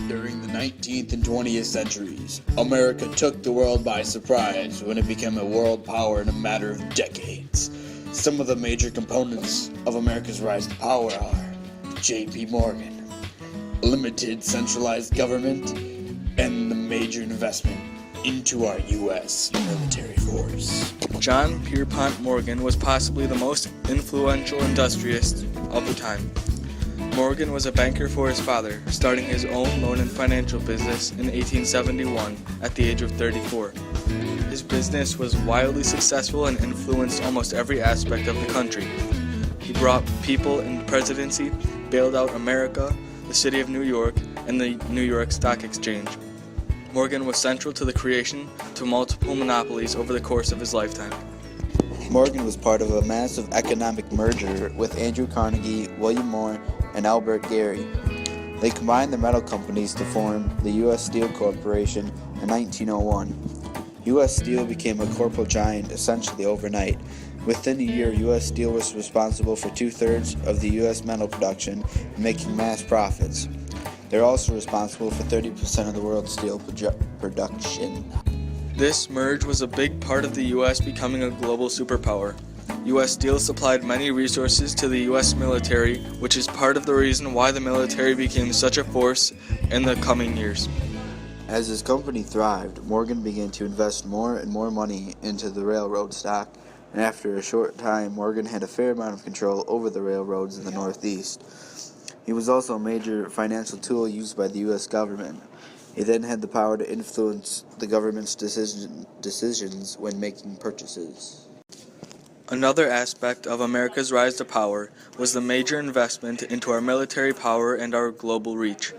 During the 19th and 20th centuries, America took the world by surprise when it became a world power in a matter of decades. Some of the major components of America's rise to power are J.P. Morgan, limited centralized government, and the major investment into our U.S. military force. John Pierpont Morgan was possibly the most influential industrialist of the time. Morgan was a banker for his father, starting his own loan and financial business in 1871 at the age of 34. His business was wildly successful and influenced almost every aspect of the country. He brought people in the presidency, bailed out America, the city of New York, and the New York Stock Exchange. Morgan was central to the creation of multiple monopolies over the course of his lifetime. Morgan was part of a massive economic merger with Andrew Carnegie, William Moore, and Albert Gary. They combined their metal companies to form the U.S. Steel Corporation in 1901. U.S. Steel became a corporate giant essentially overnight. Within a year, U.S. Steel was responsible for 2/3 of the U.S. metal production, making mass profits. They're also responsible for 30% of the world's steel production. This merge was a big part of the U.S. becoming a global superpower. U.S. Steel supplied many resources to the U.S. military, which is part of the reason why the military became such a force in the coming years. As his company thrived, Morgan began to invest more and more money into the railroad stock, and after a short time, Morgan had a fair amount of control over the railroads in the Northeast. He was also a major financial tool used by the U.S. government. He then had the power to influence the government's decisions when making purchases. Another aspect of America's rise to power was the major investment into our military power and our global reach.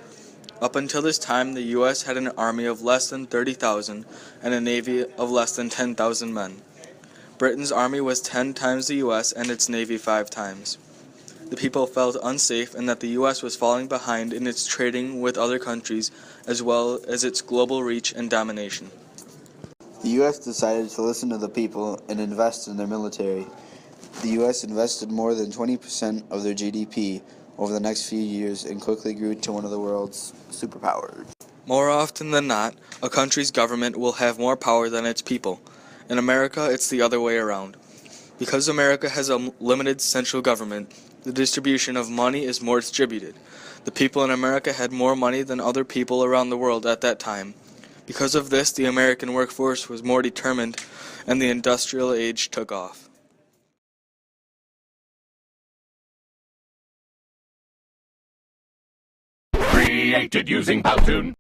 Up until this time, the U.S. had an army of less than 30,000 and a navy of less than 10,000 men. Britain's army was 10 times the U.S. and its navy 5 times. The people felt unsafe and that the U.S. was falling behind in its trading with other countries as well as its global reach and domination. The U.S. decided to listen to the people and invest in their military. The U.S. invested more than 20% of their GDP over the next few years and quickly grew to one of the world's superpowers. More often than not, a country's government will have more power than its people. In America, it's the other way around. Because America has a limited central government, the distribution of money is more distributed. The people in America had more money than other people around the world at that time. Because of this, the American workforce was more determined, and the industrial age took off. Created using Powtoon.